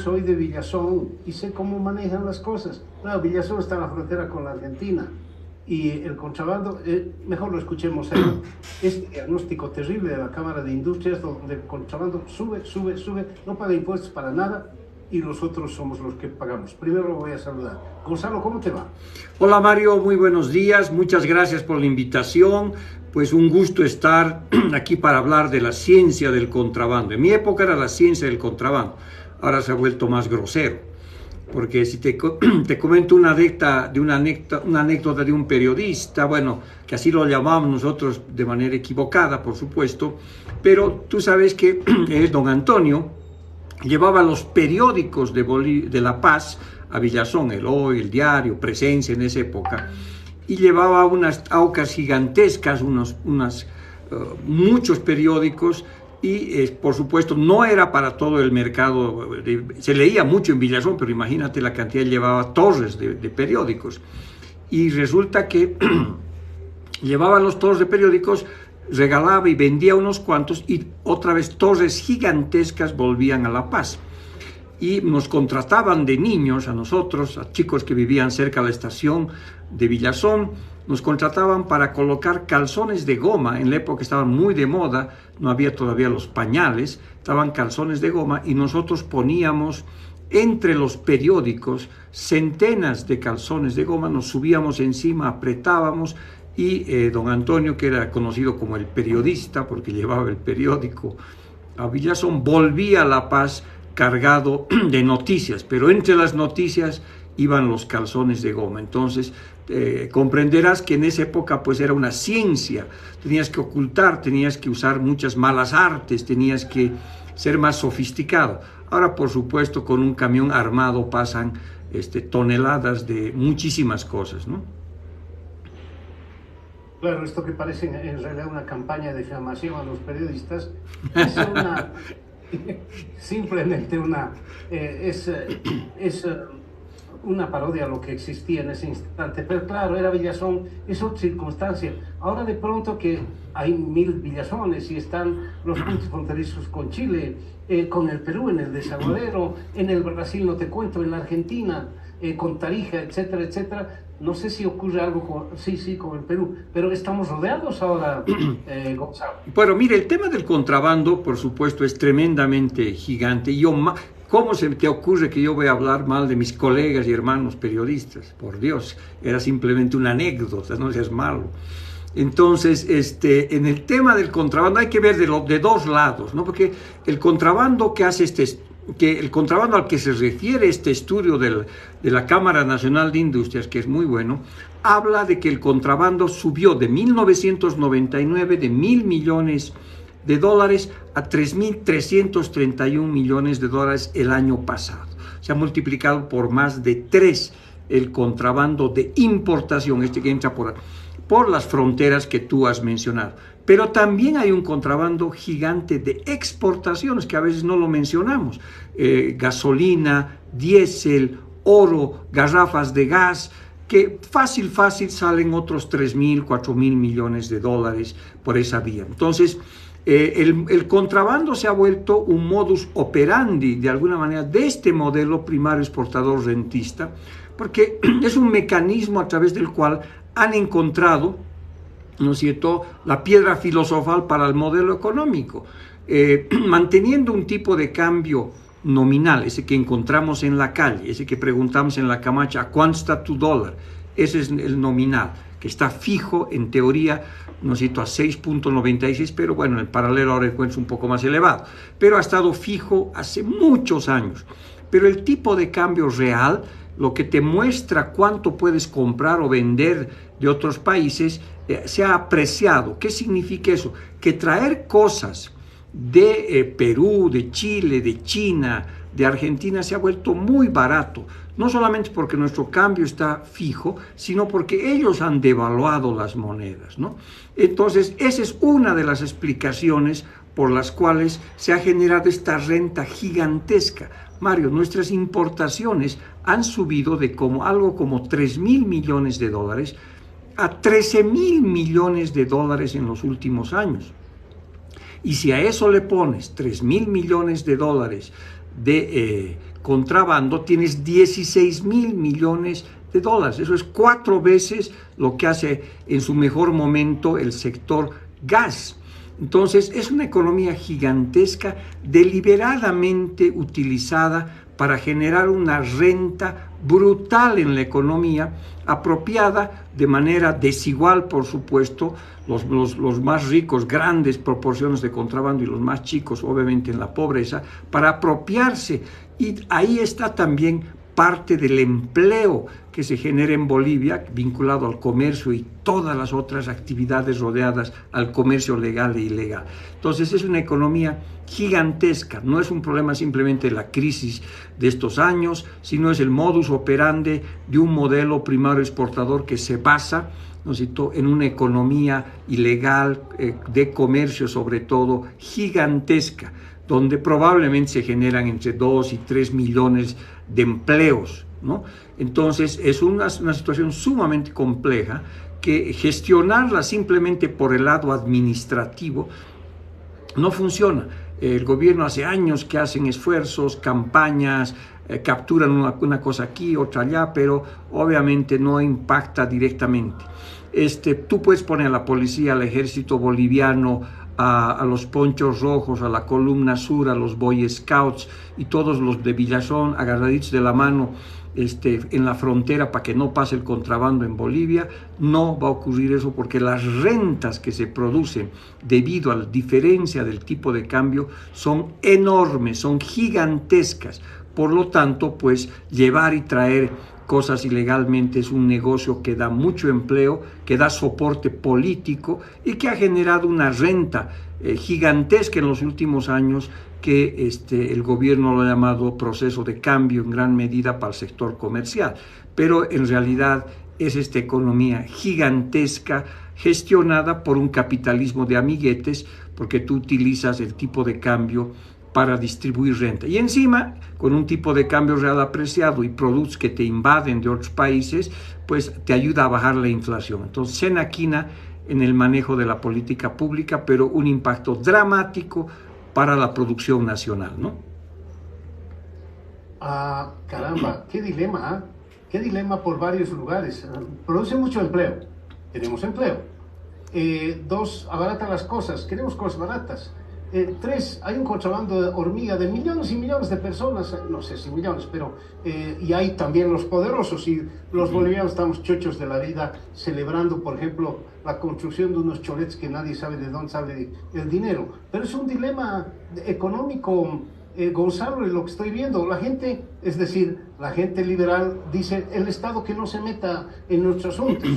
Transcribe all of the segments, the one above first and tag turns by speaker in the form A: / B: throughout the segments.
A: soy de Villazón y sé cómo manejan las cosas. Bueno, Villazón está en la frontera con la Argentina y el contrabando, mejor lo escuchemos ahí. Este diagnóstico terrible de la Cámara de Industrias, donde el contrabando sube, sube, sube, no paga impuestos para nada y nosotros somos los que pagamos. Primero lo voy a saludar. Gonzalo, ¿cómo te va?
B: Hola Mario, muy buenos días, muchas gracias por la invitación. Pues un gusto estar aquí para hablar de la ciencia del contrabando. En mi época era la ciencia del contrabando, ahora se ha vuelto más grosero. Porque si te comento una anécdota de un periodista, bueno, que así lo llamamos nosotros de manera equivocada, por supuesto, pero tú sabes que don Antonio llevaba los periódicos de La Paz a Villazón, el Hoy, el Diario, Presencia en esa época, y llevaba unas aucas gigantescas, muchos periódicos, y por supuesto no era para todo el mercado, se leía mucho en Villazón, pero imagínate la cantidad, llevaba torres de periódicos, y resulta que llevaba los torres de periódicos, regalaba y vendía unos cuantos, y otra vez torres gigantescas volvían a La Paz. Y nos contrataban de niños a nosotros, a chicos que vivían cerca de la estación de Villazón, nos contrataban para colocar calzones de goma. En la época estaban muy de moda, no había todavía los pañales, estaban calzones de goma y nosotros poníamos entre los periódicos centenas de calzones de goma, nos subíamos encima, apretábamos y don Antonio, que era conocido como el periodista porque llevaba el periódico a Villazón, volvía a La Paz cargado de noticias, pero entre las noticias iban los calzones de goma. Entonces comprenderás que en esa época pues era una ciencia, tenías que ocultar, tenías que usar muchas malas artes, tenías que ser más sofisticado. Ahora por supuesto con un camión armado pasan toneladas de muchísimas cosas, ¿no?
A: Claro, esto que parece en realidad una campaña de difamación a los periodistas es una simplemente es una parodia a lo que existía en ese instante, pero claro, era Villazón, es otra circunstancia. Ahora de pronto que hay 1000 Villazones y están los puntos fronterizos con Chile, con el Perú en el Desaguadero, en el Brasil no te cuento, en la Argentina, con Tarija, etcétera, etcétera. No sé si ocurre algo con el Perú, pero estamos rodeados ahora, Gonzalo.
B: Bueno, mire, el tema del contrabando, por supuesto, es tremendamente gigante. ¿Cómo se te ocurre que yo voy a hablar mal de mis colegas y hermanos periodistas? Por Dios, era simplemente una anécdota, no seas malo. Entonces, en el tema del contrabando hay que ver de dos lados, ¿no? Porque el contrabando que hace el contrabando al que se refiere este estudio de la Cámara Nacional de Industrias, que es muy bueno, habla de que el contrabando subió de 1999 de $1.000 millones a 3.331 millones de dólares el año pasado. Se ha multiplicado por más de 3 el contrabando de importación, que entra por las fronteras que tú has mencionado. Pero también hay un contrabando gigante de exportaciones que a veces no lo mencionamos. Gasolina, diésel, oro, garrafas de gas, que fácil salen otros 3.000, 4.000 millones de dólares por esa vía. Entonces, el contrabando se ha vuelto un modus operandi, de alguna manera, de este modelo primario exportador rentista, porque es un mecanismo a través del cual han encontrado, ¿no es cierto?, la piedra filosofal para el modelo económico, manteniendo un tipo de cambio nominal, ese que encontramos en la calle, ese que preguntamos en la camacha, ¿a cuánto está tu dólar? Ese es el nominal, que está fijo en teoría, ¿no es cierto?, a 6.96, pero bueno, en el paralelo ahora es un poco más elevado, pero ha estado fijo hace muchos años. Pero el tipo de cambio real, lo que te muestra cuánto puedes comprar o vender de otros países, se ha apreciado. ¿Qué significa eso? Que traer cosas de Perú, de Chile, de China, de Argentina se ha vuelto muy barato, no solamente porque nuestro cambio está fijo, sino porque ellos han devaluado las monedas, ¿no? Entonces, esa es una de las explicaciones por las cuales se ha generado esta renta gigantesca. Mario, nuestras importaciones han subido de algo como 3.000 millones de dólares a 13.000 millones de dólares en los últimos años. Y si a eso le pones 3.000 millones de dólares de contrabando, tienes 16.000 millones de dólares. Eso es 4 veces lo que hace en su mejor momento el sector gas. Entonces, es una economía gigantesca, deliberadamente utilizada para generar una renta brutal en la economía, apropiada de manera desigual, por supuesto, los más ricos, grandes proporciones de contrabando, y los más chicos, obviamente, en la pobreza, para apropiarse. Y ahí está también parte del empleo que se genera en Bolivia, vinculado al comercio y todas las otras actividades rodeadas al comercio legal e ilegal. Entonces es una economía gigantesca, no es un problema simplemente de la crisis de estos años, sino es el modus operandi de un modelo primario exportador que se basa, ¿no es cierto?, en una economía ilegal, de comercio sobre todo, gigantesca, donde probablemente se generan entre 2 y 3 millones de empleos, ¿no? Entonces es una situación sumamente compleja que gestionarla simplemente por el lado administrativo no funciona. El gobierno hace años que hacen esfuerzos, campañas, capturan una cosa aquí, otra allá, pero obviamente no impacta directamente. Tú puedes poner a la policía, al ejército boliviano, a los ponchos rojos, a la columna sur, a los Boy Scouts y todos los de Villazón agarraditos de la mano en la frontera para que no pase el contrabando en Bolivia. No va a ocurrir eso, porque las rentas que se producen debido a la diferencia del tipo de cambio son enormes, son gigantescas. Por lo tanto, pues llevar y traer cosas ilegalmente es un negocio que da mucho empleo, que da soporte político y que ha generado una renta gigantesca en los últimos años, que el gobierno lo ha llamado proceso de cambio en gran medida para el sector comercial. Pero en realidad es esta economía gigantesca gestionada por un capitalismo de amiguetes, porque tú utilizas el tipo de cambio para distribuir renta. Y encima, con un tipo de cambio real apreciado y productos que te invaden de otros países, pues te ayuda a bajar la inflación. Entonces, se enaquina en el manejo de la política pública, pero un impacto dramático para la producción nacional, ¿no?
A: Ah, caramba, qué dilema, ¿eh? Qué dilema por varios lugares. Produce mucho empleo, tenemos empleo. 2, abarata las cosas, queremos cosas baratas. 3, hay un contrabando de hormiga de millones y millones de personas, no sé si millones, pero y hay también los poderosos, y los bolivianos estamos chochos de la vida celebrando, por ejemplo, la construcción de unos cholets que nadie sabe de dónde sale el dinero. Pero es un dilema económico, Gonzalo, lo que estoy viendo. La gente, es decir, la gente liberal dice, el Estado que no se meta en nuestros asuntos,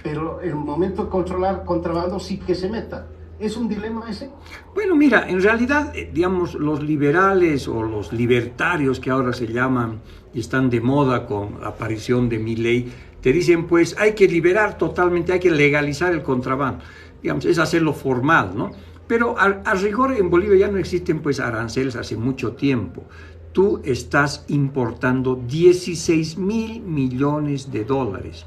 A: pero en el momento de controlar contrabando sí que se meta. ¿Es un dilema ese?
B: Bueno, mira, en realidad, digamos, los liberales o los libertarios, que ahora se llaman y están de moda con la aparición de Milei, te dicen, pues, hay que liberar totalmente, hay que legalizar el contrabando. Digamos, es hacerlo formal, ¿no? Pero a rigor en Bolivia ya no existen, pues, aranceles hace mucho tiempo. Tú estás importando 16.000 millones de dólares.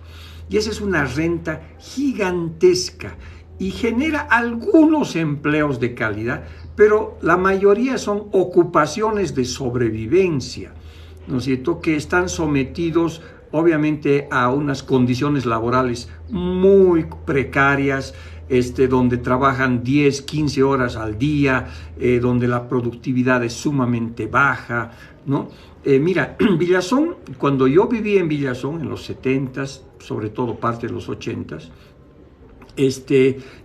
B: Y esa es una renta gigantesca. Y genera algunos empleos de calidad, pero la mayoría son ocupaciones de sobrevivencia, ¿no es cierto?, que están sometidos obviamente a unas condiciones laborales muy precarias, donde trabajan 10, 15 horas al día, donde la productividad es sumamente baja, ¿no? Mira, Villazón, cuando yo vivía en Villazón en los 70s, sobre todo parte de los 80s,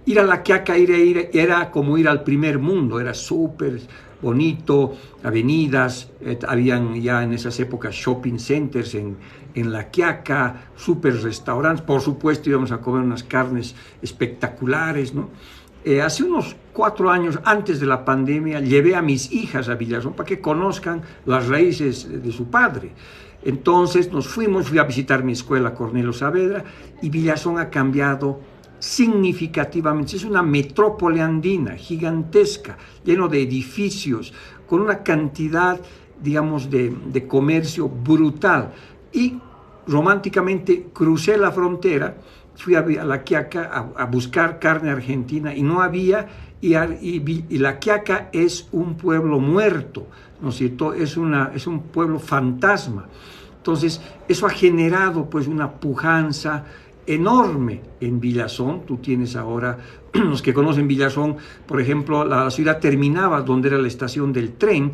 B: ir a La Quiaca era como ir al primer mundo, era súper bonito, avenidas, habían ya en esas épocas shopping centers en La Quiaca, súper restaurantes, por supuesto íbamos a comer unas carnes espectaculares, ¿no? Hace unos 4 años, antes de la pandemia, llevé a mis hijas a Villazón para que conozcan las raíces de su padre. Entonces fui a visitar mi escuela Cornelio Saavedra, y Villazón ha cambiado significativamente. Es una metrópoli andina gigantesca, lleno de edificios, con una cantidad, digamos, de comercio brutal. Y románticamente crucé la frontera fui a La Quiaca a buscar carne argentina y no había, y La Quiaca es un pueblo muerto, ¿no es cierto? Es un pueblo fantasma. Entonces, eso ha generado pues una pujanza enorme en Villazón. Tú tienes ahora, los que conocen Villazón, por ejemplo, la ciudad terminaba donde era la estación del tren,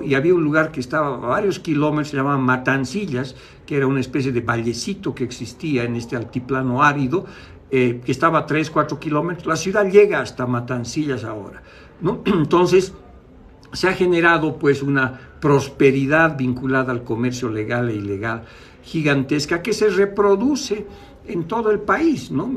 B: y había un lugar que estaba a varios kilómetros, se llamaba Matancillas, que era una especie de vallecito que existía en este altiplano árido, que estaba a 3, 4 kilómetros. La ciudad llega hasta Matancillas ahora, ¿no? Entonces, se ha generado pues una prosperidad vinculada al comercio legal e ilegal gigantesca que se reproduce en todo el país, ¿no?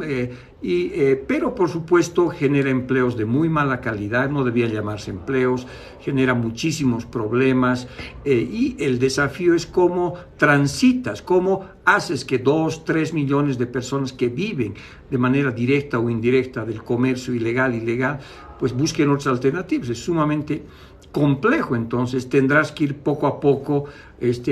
B: Pero por supuesto genera empleos de muy mala calidad, no debían llamarse empleos, genera muchísimos problemas, y el desafío es cómo transitas, cómo haces que 2, 3 millones de personas que viven de manera directa o indirecta del comercio ilegal, pues busquen otras alternativas. Es sumamente complejo. Entonces tendrás que ir poco a poco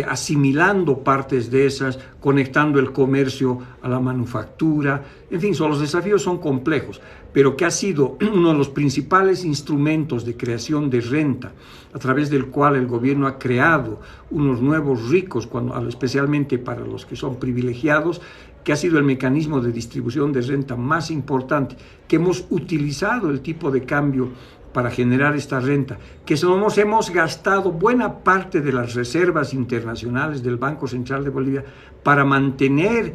B: asimilando partes de esas, conectando el comercio a la manufactura. En fin, los desafíos son complejos, pero que ha sido uno de los principales instrumentos de creación de renta, a través del cual el gobierno ha creado unos nuevos ricos, especialmente para los que son privilegiados, que ha sido el mecanismo de distribución de renta más importante, que hemos utilizado el tipo de cambio para generar esta renta, que hemos gastado buena parte de las reservas internacionales del Banco Central de Bolivia para mantener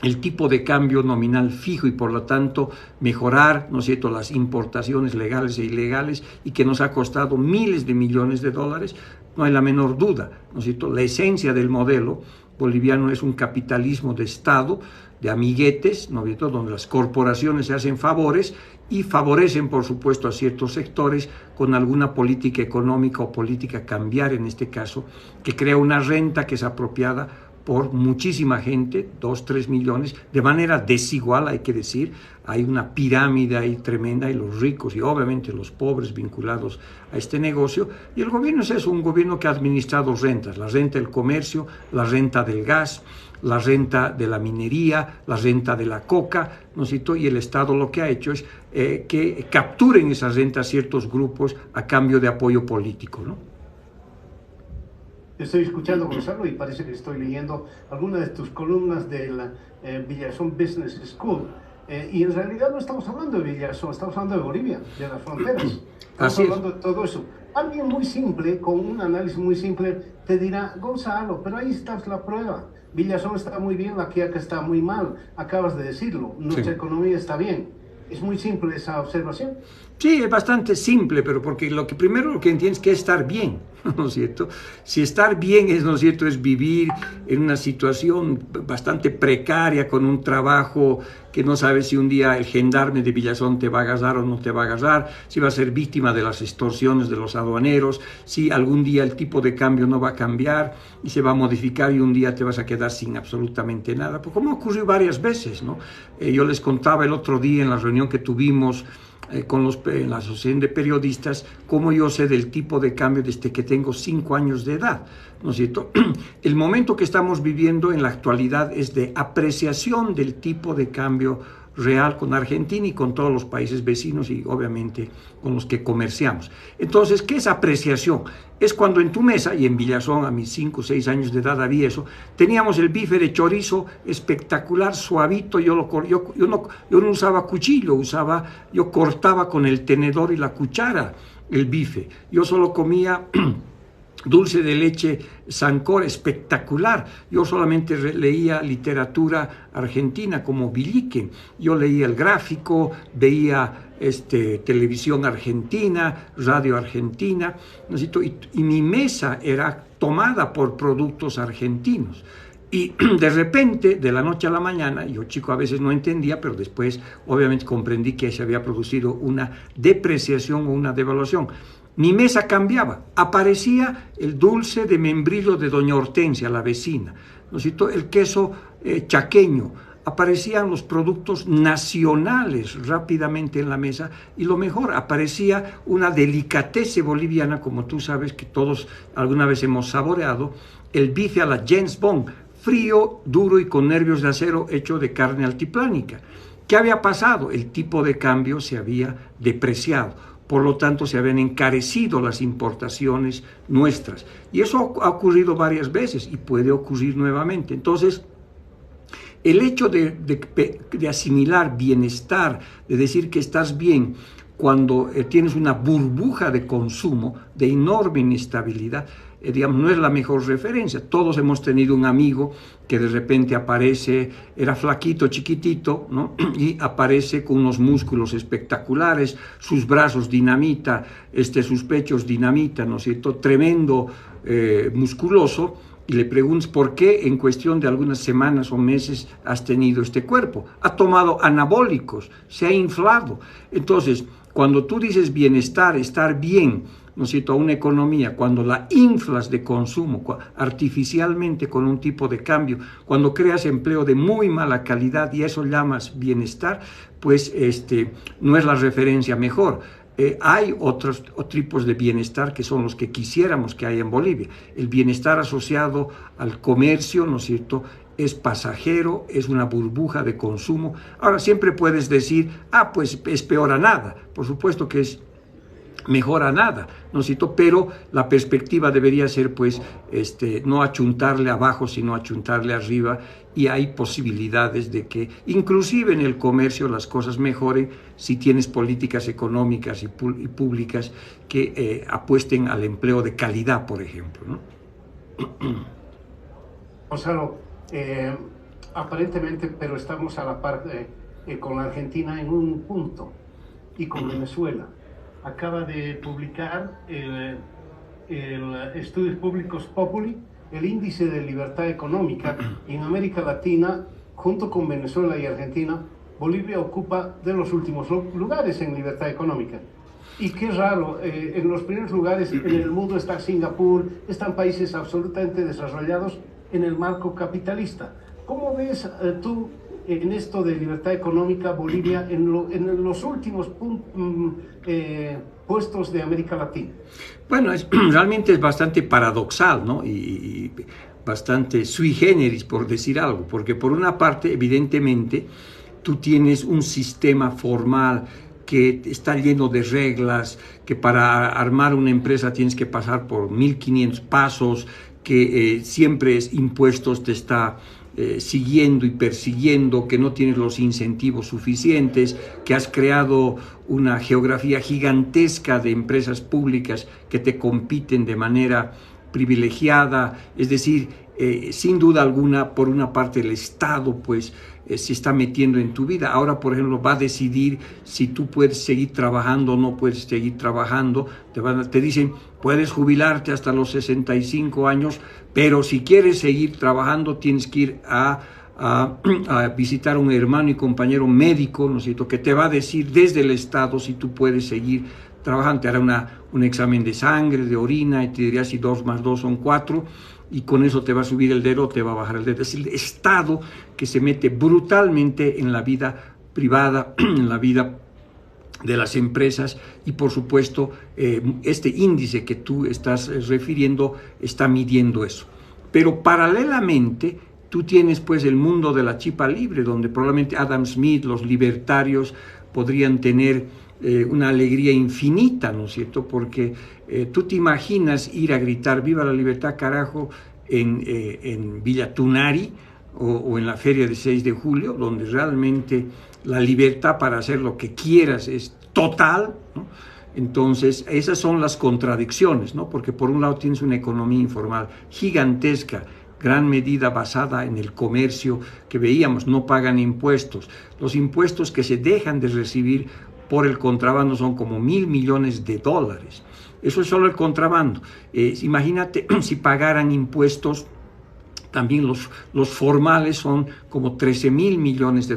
B: el tipo de cambio nominal fijo y por lo tanto mejorar, ¿no es cierto?, las importaciones legales e ilegales, y que nos ha costado miles de millones de dólares. No hay la menor duda, ¿no es cierto? La esencia del modelo boliviano es un capitalismo de Estado, de amiguetes, ¿no es cierto?, donde las corporaciones se hacen favores y favorecen, por supuesto, a ciertos sectores con alguna política económica o política cambiaria, en este caso, que crea una renta que es apropiada por muchísima gente, 2, 3 millones, de manera desigual, hay que decir. Hay una pirámide ahí tremenda, y los ricos y obviamente los pobres vinculados a este negocio, y el gobierno es eso, un gobierno que ha administrado rentas, la renta del comercio, la renta del gas, la renta de la minería, la renta de la coca, ¿no es cierto? Y el Estado lo que ha hecho es que capturen esas rentas ciertos grupos a cambio de apoyo político, ¿no?
A: Estoy escuchando, Gonzalo, y parece que estoy leyendo algunas de tus columnas de la Villazón Business School. Y en realidad no estamos hablando de Villazón, estamos hablando de Bolivia, de las fronteras. Estamos hablando de todo eso. Alguien muy simple, con un análisis muy simple, te dirá: Gonzalo, pero ahí está la prueba. Villazón está muy bien, La Quiaca está muy mal. Acabas de decirlo, nuestra economía está bien. Es muy simple esa observación.
B: Sí, es bastante simple, pero porque primero lo que entiendes es que es estar bien, ¿no es cierto? Si estar bien es, ¿no es cierto?, es vivir en una situación bastante precaria, con un trabajo que no sabes si un día el gendarme de Villazón te va a agarrar o no te va a agarrar, si va a ser víctima de las extorsiones de los aduaneros, si algún día el tipo de cambio no va a cambiar y se va a modificar y un día te vas a quedar sin absolutamente nada, pues como ocurrió varias veces, ¿no? Yo les contaba el otro día en la reunión que tuvimos en la Asociación de Periodistas, cómo yo sé del tipo de cambio desde que tengo 5 años de edad, ¿no es cierto? El momento que estamos viviendo en la actualidad es de apreciación del tipo de cambio real con Argentina y con todos los países vecinos y obviamente con los que comerciamos. Entonces, ¿qué es apreciación? Es cuando en tu mesa, y en Villazón a mis 5 o 6 años de edad había eso, teníamos el bife de chorizo espectacular, suavito. Yo no usaba cuchillo, yo cortaba con el tenedor y la cuchara el bife. Yo solo comía dulce de leche Sancor, espectacular. Yo solamente leía literatura argentina como Villiquen. Yo leía El Gráfico, veía televisión argentina, radio argentina, ¿no es cierto? Y mi mesa era tomada por productos argentinos. Y de repente, de la noche a la mañana, yo chico a veces no entendía, pero después obviamente comprendí que se había producido una depreciación o una devaluación. Mi mesa cambiaba, aparecía el dulce de membrillo de doña Hortensia, la vecina, ¿no es cierto?, el queso chaqueño, aparecían los productos nacionales rápidamente en la mesa, y lo mejor, aparecía una delicatese boliviana, como tú sabes que todos alguna vez hemos saboreado, el bife a la James Bond, frío, duro y con nervios de acero hecho de carne altiplánica. ¿Qué había pasado? El tipo de cambio se había depreciado. Por lo tanto, se habían encarecido las importaciones nuestras. Y eso ha ocurrido varias veces y puede ocurrir nuevamente. Entonces, el hecho de asimilar bienestar, de decir que estás bien cuando tienes una burbuja de consumo de enorme inestabilidad, digamos, no es la mejor referencia. Todos hemos tenido un amigo que de repente aparece, era flaquito, chiquitito, ¿no? Y aparece con unos músculos espectaculares, sus brazos dinamita, sus pechos dinamita, ¿no es cierto? Tremendo, musculoso, y le preguntas por qué en cuestión de algunas semanas o meses has tenido este cuerpo. Ha tomado anabólicos, se ha inflado. Entonces, cuando tú dices bienestar, estar bien, ¿no es cierto?, a una economía, cuando la inflas de consumo artificialmente con un tipo de cambio, cuando creas empleo de muy mala calidad y eso llamas bienestar, pues no es la referencia mejor. Hay otros tipos de bienestar que son los que quisiéramos que haya en Bolivia. El bienestar asociado al comercio, ¿no es cierto?, es pasajero, es una burbuja de consumo. Ahora, siempre puedes decir, pues es peor a nada. Por supuesto que es mejor a nada, ¿no es cierto? Pero la perspectiva debería ser, pues, no achuntarle abajo, sino achuntarle arriba, y hay posibilidades de que, inclusive en el comercio, las cosas mejoren si tienes políticas económicas y públicas que apuesten al empleo de calidad, por ejemplo, ¿no?
A: Gonzalo, aparentemente, pero estamos a la par con la Argentina en un punto, y con Venezuela. Acaba de publicar el Estudios Públicos Populi, el índice de libertad económica en América Latina, junto con Venezuela y Argentina. Bolivia ocupa de los últimos lugares en libertad económica. Y qué raro, en los primeros lugares en el mundo está Singapur, están países absolutamente desarrollados en el marco capitalista. ¿Cómo ves tú en esto de libertad económica Bolivia en los últimos puestos de América Latina?
B: Bueno, realmente es bastante paradoxal, ¿no? Y bastante sui generis, por decir algo, porque por una parte, evidentemente, tú tienes un sistema formal que está lleno de reglas, que para armar una empresa tienes que pasar por 1500 pasos, que siempre impuestos te está siguiendo y persiguiendo, que no tienes los incentivos suficientes, que has creado una geografía gigantesca de empresas públicas que te compiten de manera privilegiada. Es decir, sin duda alguna, por una parte el Estado pues se está metiendo en tu vida. Ahora, por ejemplo, va a decidir si tú puedes seguir trabajando o no puedes seguir trabajando. Te dicen, puedes jubilarte hasta los 65 años, pero si quieres seguir trabajando tienes que ir a visitar a un hermano y compañero médico, ¿no es cierto?, que te va a decir desde el Estado si tú puedes seguir trabajando. Te hará un examen de sangre, de orina, y te dirá si 2 más 2 son 4, y con eso te va a subir el dedo o te va a bajar el dedo. Es el Estado que se mete brutalmente en la vida privada, en la vida de las empresas, y por supuesto este índice que tú estás refiriendo está midiendo eso. Pero paralelamente tú tienes pues el mundo de la chipa libre, donde probablemente Adam Smith, los libertarios, podrían tener una alegría infinita, ¿no es cierto? Porque tú te imaginas ir a gritar ¡viva la libertad, carajo!, en Villa Tunari o en la feria de 6 de julio, donde realmente la libertad para hacer lo que quieras es total, ¿no? Entonces, esas son las contradicciones, ¿no? Porque por un lado tienes una economía informal gigantesca, gran medida basada en el comercio que veíamos, no pagan impuestos. Los impuestos que se dejan de recibir por el contrabando son como $1.000 millones. Eso es solo el contrabando. Imagínate si pagaran impuestos. También los formales son como $13.000 millones.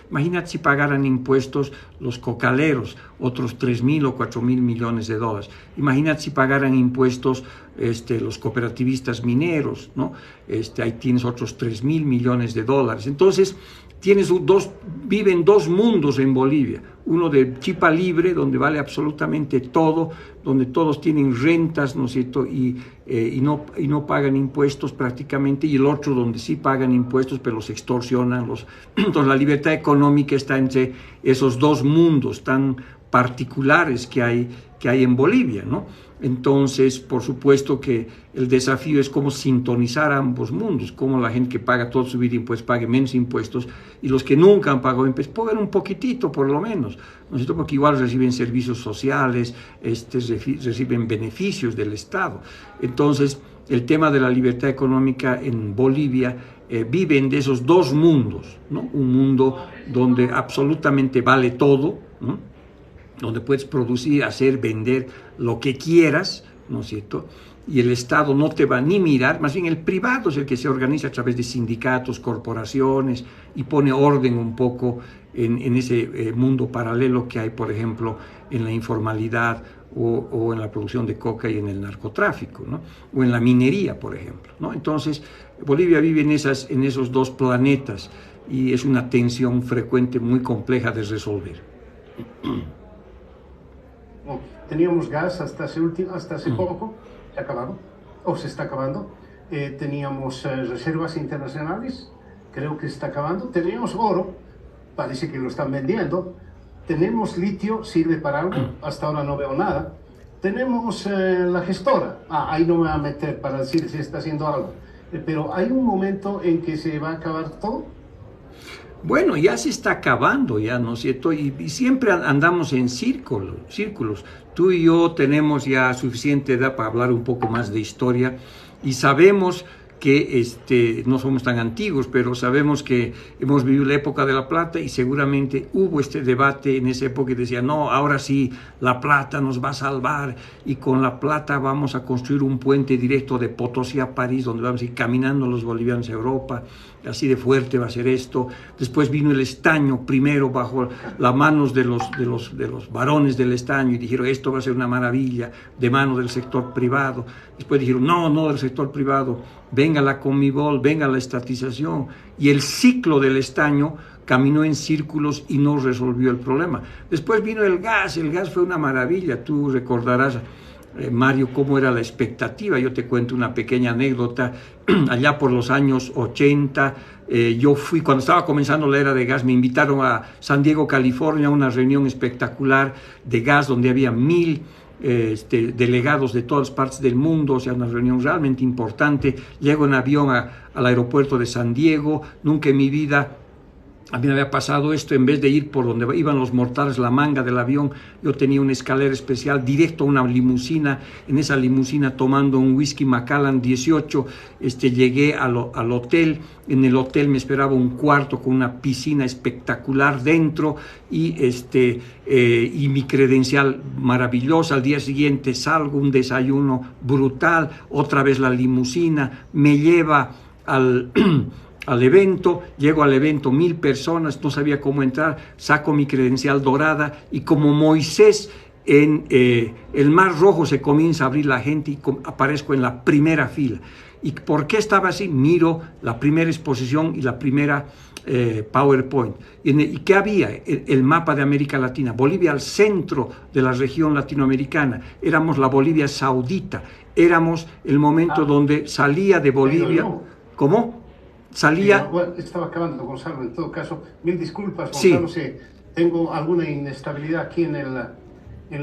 B: Imagínate si pagaran impuestos los cocaleros, otros $3.000 o $4.000 millones. Imagínate si pagaran impuestos los cooperativistas mineros, ¿no? Ahí tienes otros 3.000 millones de dólares. Entonces, viven dos mundos en Bolivia, uno de chipa libre, donde vale absolutamente todo, donde todos tienen rentas, ¿no es cierto?, y no pagan impuestos prácticamente, y el otro donde sí pagan impuestos, pero los extorsionan. Entonces la libertad económica está entre esos dos mundos tan particulares que hay en Bolivia, ¿no? Entonces, por supuesto que el desafío es cómo sintonizar ambos mundos, cómo la gente que paga toda su vida impuestos pague menos impuestos y los que nunca han pagado impuestos paguen un poquitito por lo menos, ¿no es cierto? Porque igual reciben servicios sociales, reciben beneficios del Estado. Entonces, el tema de la libertad económica en Bolivia viven de esos dos mundos, ¿no? Un mundo donde absolutamente vale todo, ¿no? Donde puedes producir, hacer, vender lo que quieras, ¿no es cierto? Y el Estado no te va ni mirar, más bien el privado es el que se organiza a través de sindicatos, corporaciones, y pone orden un poco en ese mundo paralelo que hay, por ejemplo, en la informalidad o en la producción de coca y en el narcotráfico, ¿no? O en la minería, por ejemplo, ¿no? Entonces, Bolivia vive en esos dos planetas y es una tensión frecuente muy compleja de resolver.
A: Teníamos gas hasta hace poco, se ha acabado, o se está acabando. Teníamos reservas internacionales, creo que se está acabando. Teníamos oro, parece que lo están vendiendo. Tenemos litio, sirve para algo, hasta ahora no veo nada. Tenemos la gestora, ahí no me voy a meter para decir si está haciendo algo. Pero hay un momento en que se va a acabar todo.
B: Bueno, ya se está acabando, ya, ¿no es cierto? Y siempre andamos en círculos. Tú y yo tenemos ya suficiente edad para hablar un poco más de historia y sabemos que no somos tan antiguos, pero sabemos que hemos vivido la época de la plata y seguramente hubo este debate en esa época y decía, no, ahora sí, la plata nos va a salvar y con la plata vamos a construir un puente directo de Potosí a París, donde vamos a ir caminando los bolivianos a Europa, así de fuerte va a ser esto. Después vino el estaño, primero bajo las manos de los varones del estaño, y dijeron, esto va a ser una maravilla, de mano del sector privado. Después dijeron, no del sector privado, venga la Conmebol, venga la estatización, y el ciclo del estaño caminó en círculos y no resolvió el problema. Después vino el gas fue una maravilla. Tú recordarás, Mario, cómo era la expectativa. Yo te cuento una pequeña anécdota. Allá por los años 80, yo fui, cuando estaba comenzando la era de gas, me invitaron a San Diego, California, a una reunión espectacular de gas donde había 1,000 delegados de todas partes del mundo, o sea, una reunión realmente importante. Llego en avión al aeropuerto de San Diego. Nunca en mi vida a mí me había pasado esto. En vez de ir por donde iban los mortales, la manga del avión, yo tenía una escalera especial directo a una limusina. En esa limusina, tomando un whisky Macallan 18, llegué al hotel. En el hotel me esperaba un cuarto con una piscina espectacular dentro y mi credencial maravillosa. Al día siguiente salgo, un desayuno brutal, otra vez la limusina me lleva al evento. Llego al evento, 1,000 personas, no sabía cómo entrar, saco mi credencial dorada y como Moisés en el Mar Rojo se comienza a abrir la gente y aparezco en la primera fila. ¿Y por qué estaba así? Miro la primera exposición y la primera PowerPoint. ¿Y qué había? El mapa de América Latina. Bolivia al centro de la región latinoamericana. Éramos la Bolivia saudita. Éramos el momento donde salía de Bolivia. ¿Cómo? Salía...
A: Bueno, estaba acabando, Gonzalo, en todo caso, mil disculpas, Gonzalo,
B: sí.
A: Si tengo alguna inestabilidad aquí en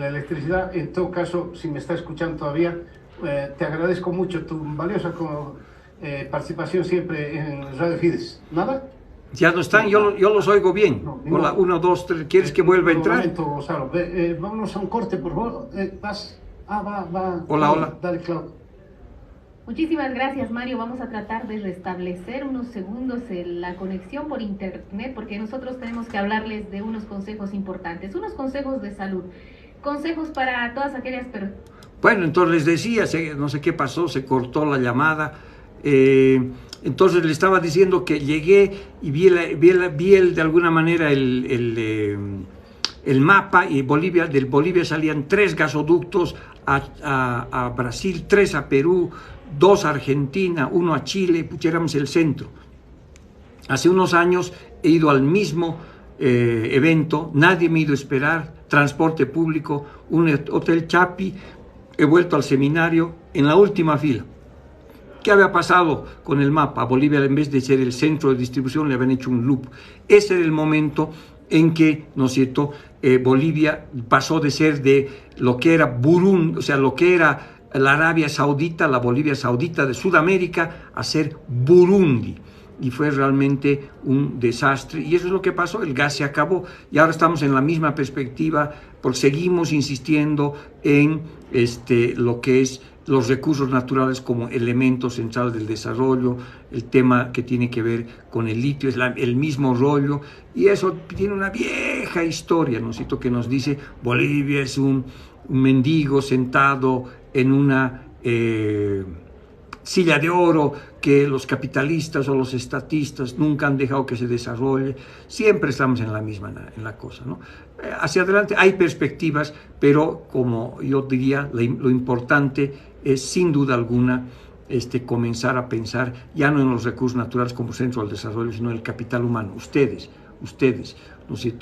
A: la electricidad. En todo caso, si me está escuchando todavía, te agradezco mucho tu valiosa participación siempre en Radio Fides. ¿Nada?
B: Ya no están, yo los oigo bien. Hola, 1, 2, 3, ¿quieres que vuelva a entrar?
A: Un momento, Gonzalo, vámonos a un corte, por favor. Va.
B: Hola.
A: Dale, Claudio.
C: Muchísimas gracias, Mario. Vamos a tratar de restablecer unos segundos la conexión por internet, porque nosotros tenemos que hablarles de unos consejos importantes, unos consejos de salud, consejos para todas aquellas personas.
B: Bueno, entonces les decía, no sé qué pasó, se cortó la llamada. Entonces le estaba diciendo que llegué y vi de alguna manera el mapa, y del Bolivia salían 3 gasoductos a Brasil, 3 a Perú, 2 a Argentina, 1 a Chile, éramos el centro. Hace unos años he ido al mismo evento, nadie me ha ido a esperar, transporte público, un hotel Chapi, he vuelto al seminario en la última fila. ¿Qué había pasado con el mapa? Bolivia, en vez de ser el centro de distribución, le habían hecho un loop. Ese era el momento en que, ¿no es cierto?, Bolivia pasó de ser de lo que era Burundi, o sea, lo que era la Arabia Saudita, la Bolivia Saudita de Sudamérica, a ser Burundi. Y fue realmente un desastre. Y eso es lo que pasó, el gas se acabó. Y ahora estamos en la misma perspectiva, porque seguimos insistiendo en lo que es los recursos naturales como elemento central del desarrollo, el tema que tiene que ver con el litio, es el mismo rollo, y eso tiene una vieja historia, ¿no es cierto?, que nos dice Bolivia es un mendigo sentado en una silla de oro, que los capitalistas o los estatistas nunca han dejado que se desarrolle. Siempre estamos en la cosa, ¿no? Hacia adelante hay perspectivas, pero como yo diría, lo importante es sin duda alguna comenzar a pensar ya no en los recursos naturales como centro del desarrollo, sino en el capital humano. Ustedes, ¿no es cierto?,